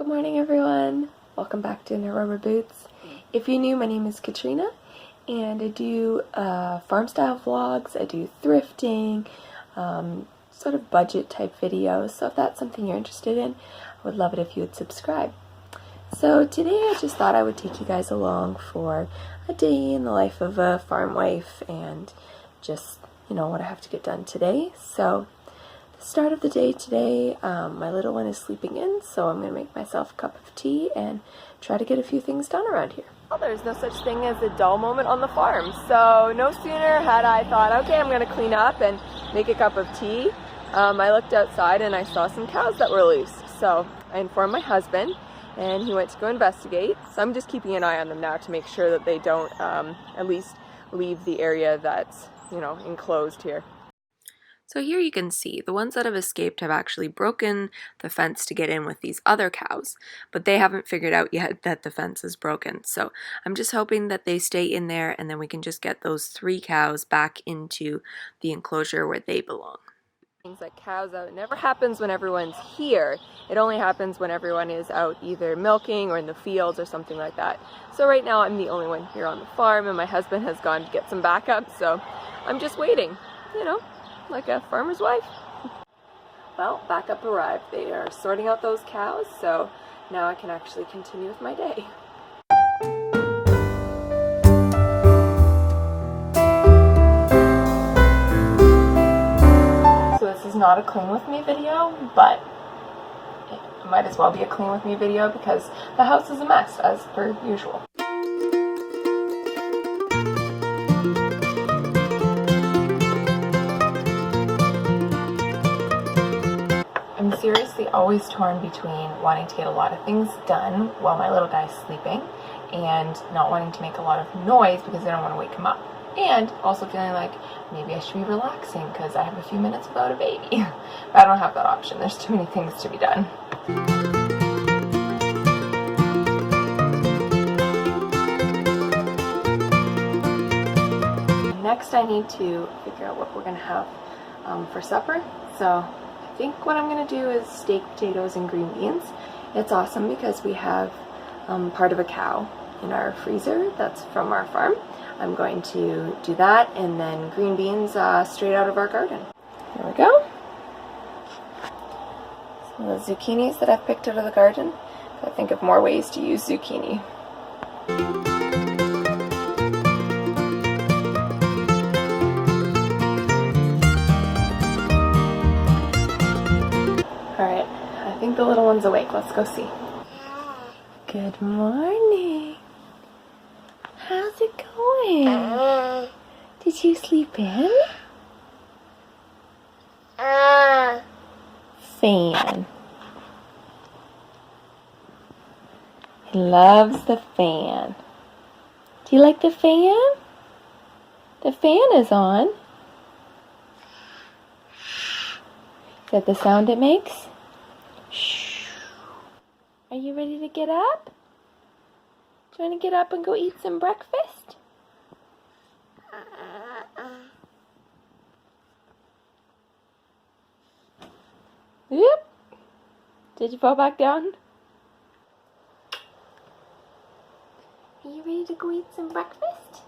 morning everyone, welcome back to the Rubberboots. If you're new, my name is Katrina and I do farm style vlogs, I do thrifting, sort of budget type videos, so if that's something you're interested in, I would love it if you would subscribe. So today I just thought I would take you guys along for a day in the life of a farm wife and just, what I have to get done today. So the start of the day today, my little one is sleeping in, so I'm going to make myself a cup of tea and try to get a few things done around here. Well, there's no such thing as a dull moment on the farm, so no sooner had I thought, okay, I'm going to clean up and make a cup of tea, I looked outside and I saw some cows that were loose. So I informed my husband and he went to go investigate. So I'm just keeping an eye on them now to make sure that they don't at least leave the area that's, enclosed here. So here you can see the ones that have escaped have actually broken the fence to get in with these other cows, but they haven't figured out yet that the fence is broken. So I'm just hoping that they stay in there and then we can just get those 3 cows back into the enclosure where they belong. Things like cows out, it never happens when everyone's here. It only happens when everyone is out either milking or in the fields or something like that. So right now I'm the only one here on the farm and my husband has gone to get some backup, so I'm just waiting, like a farmer's wife. Well, backup arrived. They are sorting out those cows, so now I can actually continue with my day. So this is not a clean with me video, but it might as well be a clean with me video because the house is a mess as per usual. I'm seriously always torn between wanting to get a lot of things done while my little guy's sleeping and not wanting to make a lot of noise because I don't want to wake him up. And also feeling like maybe I should be relaxing because I have a few minutes without a baby. But I don't have that option. There's too many things to be done. Next I need to figure out what we're going to have for supper. So I think what I'm going to do is steak, potatoes, and green beans. It's awesome because we have part of a cow in our freezer that's from our farm. I'm going to do that and then green beans straight out of our garden. There we go. Some of the zucchinis that I've picked out of the garden. I think of more ways to use zucchini. Alright, I think the little one's awake. Let's go see. Good morning. How's it going? Did you sleep in? Fan. He loves the fan. Do you like the fan? The fan is on. Is that the sound it makes? Shh. Are you ready to get up? Do you want to get up and go eat some breakfast? Yep. Did you fall back down? Are you ready to go eat some breakfast?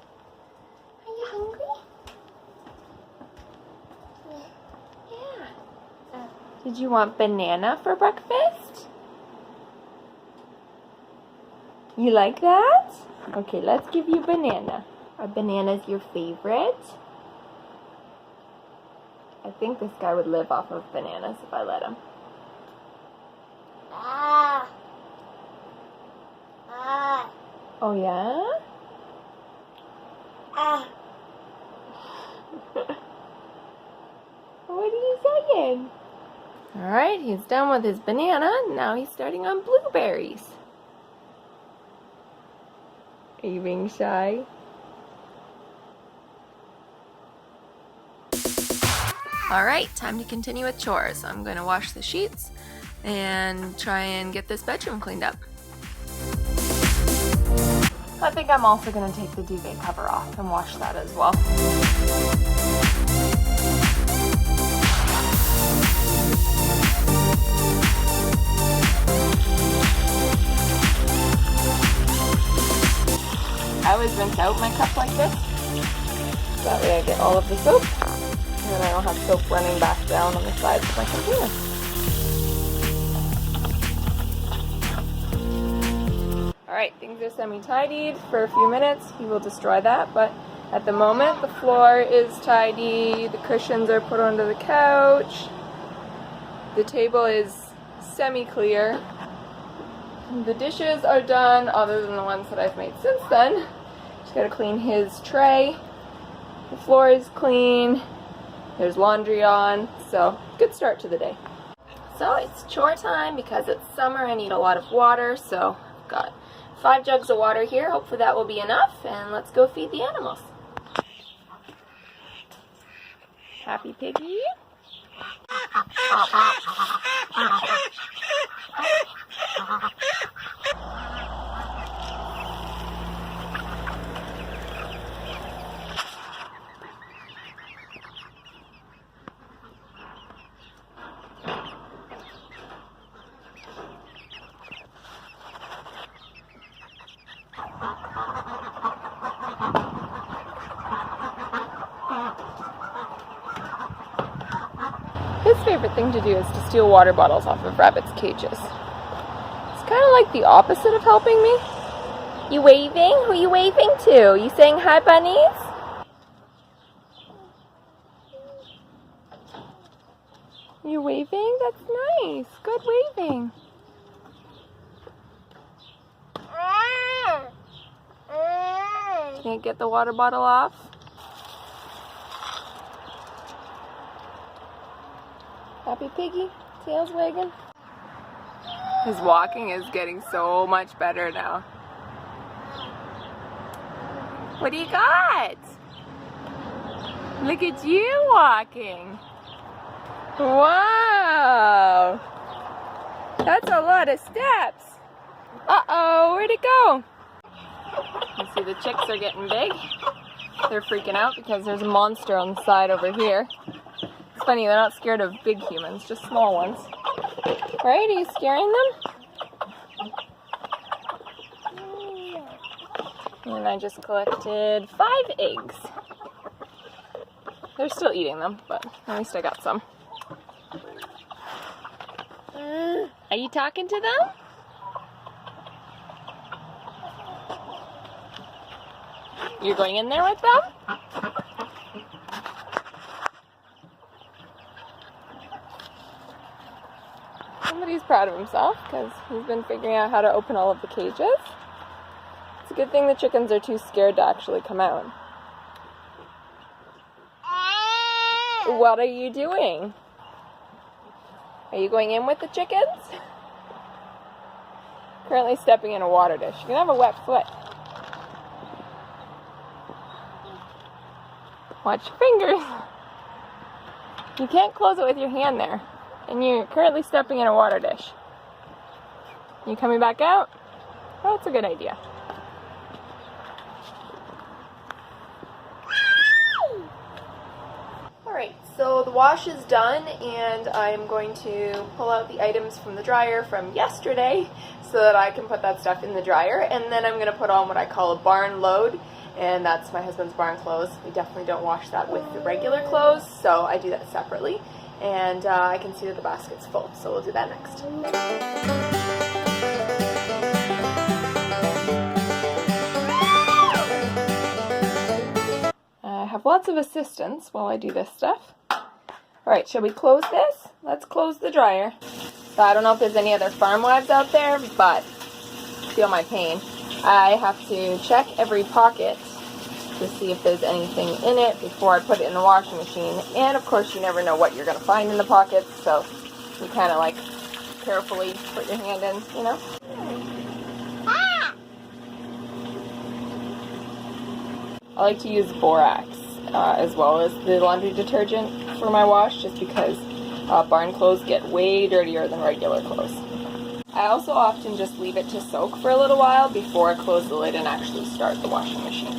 Are you hungry? Yeah. Did you want banana for breakfast? You like that? Okay, let's give you banana. Are bananas your favorite? I think this guy would live off of bananas if I let him. Oh yeah? What are you saying? Alright, he's done with his banana. Now he's starting on blueberries. Are you being shy? Alright, time to continue with chores. I'm going to wash the sheets and try and get this bedroom cleaned up. I think I'm also going to take the duvet cover off and wash that as well. always rinse out my cup like this. That way I get all of the soap, and then I don't have soap running back down on the sides of my container. Alright, things are semi-tidied. For a few minutes he will destroy that, but at the moment the floor is tidy, the cushions are put onto the couch, the table is semi-clear, the dishes are done other than the ones that I've made since then. Just gotta clean his tray. The floor is clean, there's laundry on, so good start to the day. So it's chore time because it's summer. I need a lot of water, so I've got 5 jugs of water here. Hopefully that will be enough, and let's go feed the animals. Happy piggy. His favorite thing to do is to steal water bottles off of rabbits' cages. It's kind of like the opposite of helping me. You waving? Who are you waving to? You saying hi, bunnies? You waving? That's nice. Good waving. Can't get the water bottle off? Happy piggy, tail's wagging. His walking is getting so much better now. What do you got? Look at you walking. Wow. That's a lot of steps. Uh-oh, where'd it go? You see the chicks are getting big. They're freaking out because there's a monster on the side over here. It's funny, they're not scared of big humans, just small ones. Right? Are you scaring them? And I just collected 5 eggs. They're still eating them, but at least I got some. Are you talking to them? You're going in there with them? Somebody's proud of himself because he's been figuring out how to open all of the cages. It's a good thing the chickens are too scared to actually come out. What are you doing? Are you going in with the chickens? Currently stepping in a water dish. You can have a wet foot. Watch your fingers. You can't close it with your hand there. And you're currently stepping in a water dish. You coming back out? Oh, that's a good idea. Alright, so the wash is done and I'm going to pull out the items from the dryer from yesterday so that I can put that stuff in the dryer, and then I'm going to put on what I call a barn load, and that's my husband's barn clothes. We definitely don't wash that with the regular clothes, so I do that separately. And I can see that the basket's full, so we'll do that next. I have lots of assistance while I do this stuff. Alright, shall we close this? Let's close the dryer. So I don't know if there's any other farm wives out there, but feel my pain. I have to check every pocket to see if there's anything in it before I put it in the washing machine. And of course you never know what you're going to find in the pockets, so you kind of like carefully put your hand in, you know. I like to use borax as well as the laundry detergent for my wash, just because barn clothes get way dirtier than regular clothes. I also often just leave it to soak for a little while before I close the lid and actually start the washing machine.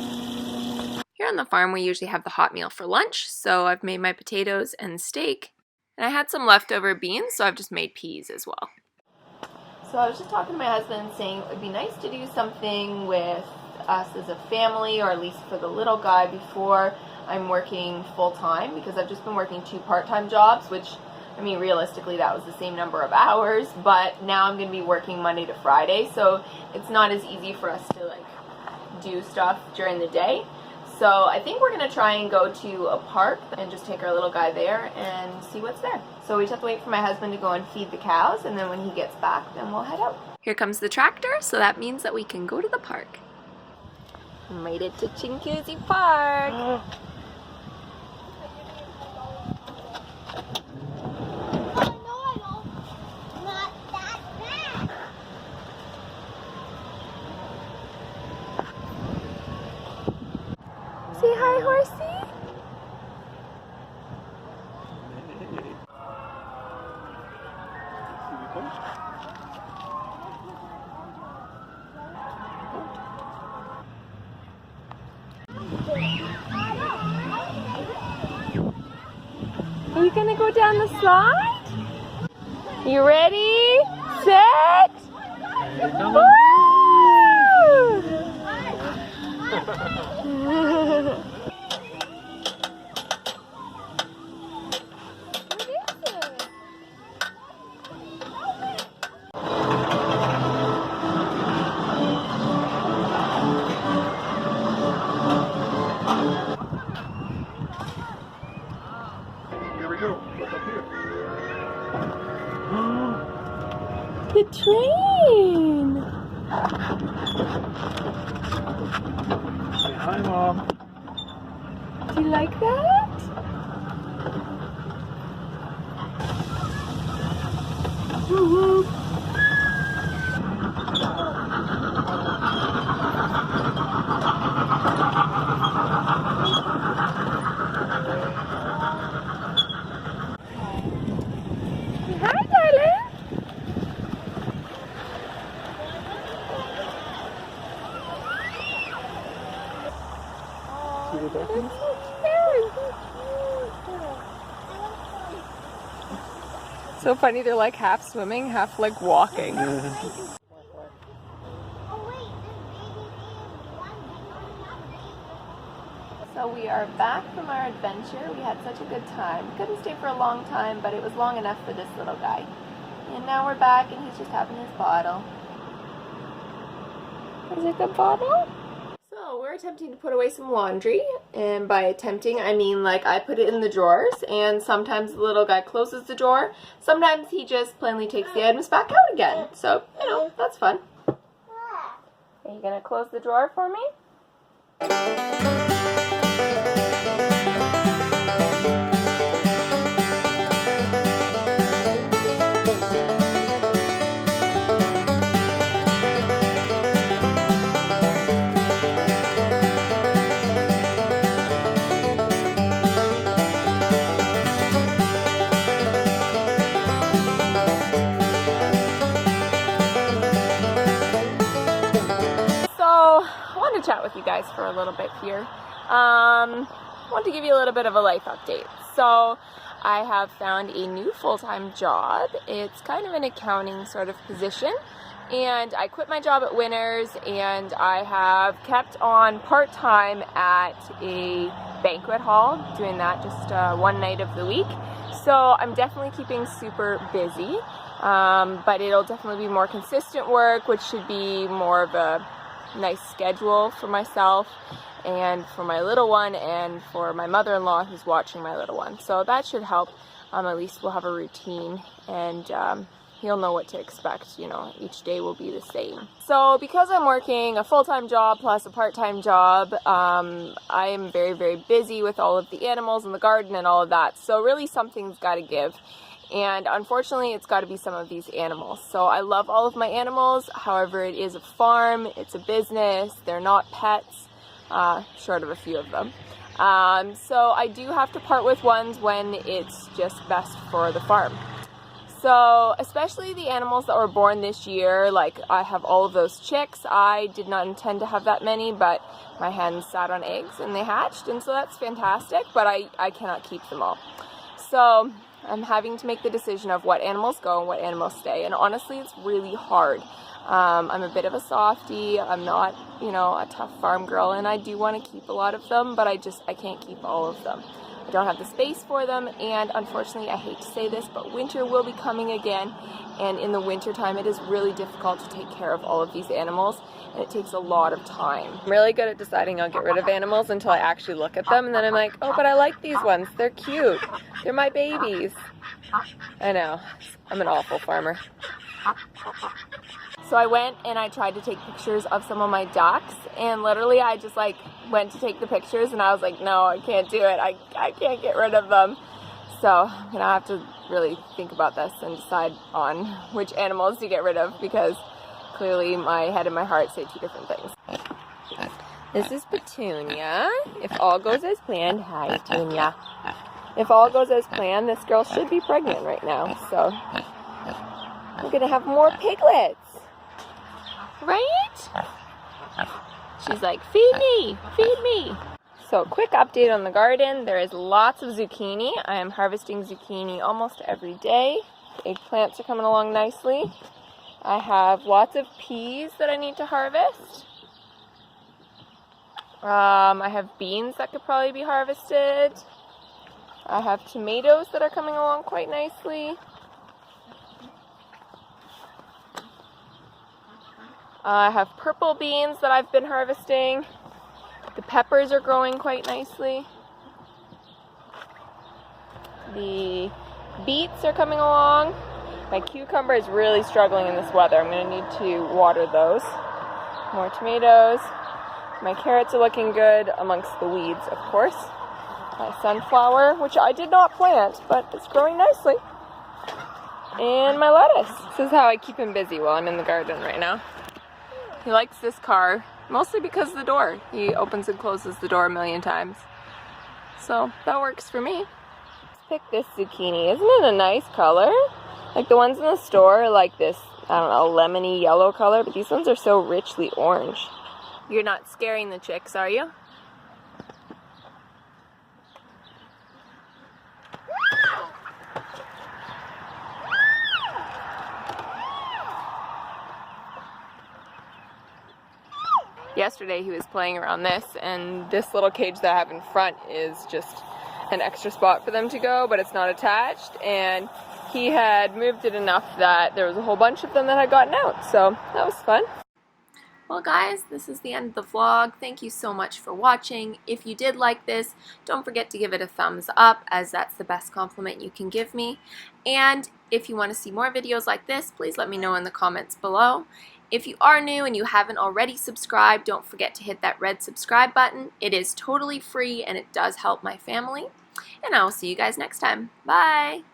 Here on the farm we usually have the hot meal for lunch, so I've made my potatoes and steak. And I had some leftover beans, so I've just made peas as well. So I was just talking to my husband saying it would be nice to do something with us as a family, or at least for the little guy, before I'm working full-time, because I've just been working 2 part-time jobs, which, I mean, realistically that was the same number of hours, but now I'm going to be working Monday to Friday, so it's not as easy for us to like do stuff during the day. So I think we're going to try and go to a park and just take our little guy there and see what's there. So we just have to wait for my husband to go and feed the cows, and then when he gets back, then we'll head out. Here comes the tractor, so that means that we can go to the park. Made it to Chinguzi Park. Say hi, horsey. Are you gonna go down the slide? You ready? Set? Woo! The train! Say hi, Mom. Do you like that? Woo-hoo. Hi, darling. So funny, they're like half swimming, half like walking. So we are back from our adventure. We had such a good time. Couldn't stay for a long time, but it was long enough for this little guy. And now we're back and he's just having his bottle. Is it the bottle? So we're attempting to put away some laundry, and by attempting I mean like I put it in the drawers, and sometimes the little guy closes the drawer, sometimes he just plainly takes the items back out again. So, you know, that's fun. Are you gonna close the drawer for me? Chat with you guys for a little bit here. I want to give you a little bit of a life update. So I have found a new full-time job. It's kind of an accounting sort of position, and I quit my job at Winners, and I have kept on part-time at a banquet hall, doing that just one night of the week. So I'm definitely keeping super busy, but it'll definitely be more consistent work, which should be more of a nice schedule for myself and for my little one and for my mother-in-law who's watching my little one. So that should help. At least we'll have a routine, and he'll know what to expect. You know, each day will be the same. So because I'm working a full-time job plus a part-time job, I am very, very busy with all of the animals in the garden and all of that. So really something's got to give. And unfortunately, it's got to be some of these animals. So I love all of my animals. However, it is a farm, it's a business, they're not pets, short of a few of them. So I do have to part with ones when it's just best for the farm. So especially the animals that were born this year, like I have all of those chicks. I did not intend to have that many, but my hens sat on eggs and they hatched, and so that's fantastic, but I cannot keep them all. So I'm having to make the decision of what animals go and what animals stay, and honestly it's really hard. I'm a bit of a softie. I'm not, you know, a tough farm girl, and I do want to keep a lot of them, but I can't keep all of them. I don't have the space for them, and unfortunately, I hate to say this, but winter will be coming again, and in the winter time, it is really difficult to take care of all of these animals, and it takes a lot of time. I'm really good at deciding I'll get rid of animals until I actually look at them, and then I'm like, oh, but I like these ones. They're cute. They're my babies. I know. I'm an awful farmer. So I went and I tried to take pictures of some of my ducks, and literally I just like went to take the pictures and I was like, no, I can't do it. I can't get rid of them. So I'm gonna have to really think about this and decide on which animals to get rid of, because clearly my head and my heart say two different things. This is Petunia. If all goes as planned, hi Petunia. If all goes as planned, this girl should be pregnant right now. So we're gonna have more piglets. Right? She's like, feed me, feed me. So quick update on the garden. There is lots of zucchini. I am harvesting zucchini almost every day. Eggplants are coming along nicely. I have lots of peas that I need to harvest. I have beans that could probably be harvested. I have tomatoes that are coming along quite nicely. I have purple beans that I've been harvesting. The peppers are growing quite nicely. The beets are coming along. My cucumber is really struggling in this weather. I'm going to need to water those. More tomatoes. My carrots are looking good amongst the weeds, of course. My sunflower, which I did not plant, but it's growing nicely. And my lettuce. This is how I keep him busy while I'm in the garden right now. He likes this car, mostly because of the door. He opens and closes the door a million times. So that works for me. Let's pick this zucchini. Isn't it a nice color? Like the ones in the store are like this, I don't know, lemony yellow color, but these ones are so richly orange. You're not scaring the chicks, are you? Yesterday he was playing around this, and this little cage that I have in front is just an extra spot for them to go, but it's not attached, and he had moved it enough that there was a whole bunch of them that had gotten out, so that was fun. Well guys, this is the end of the vlog. Thank you so much for watching. If you did like this, don't forget to give it a thumbs up, as that's the best compliment you can give me. And if you want to see more videos like this, please let me know in the comments below. If you are new and you haven't already subscribed, don't forget to hit that red subscribe button. It is totally free and it does help my family. And I will see you guys next time. Bye!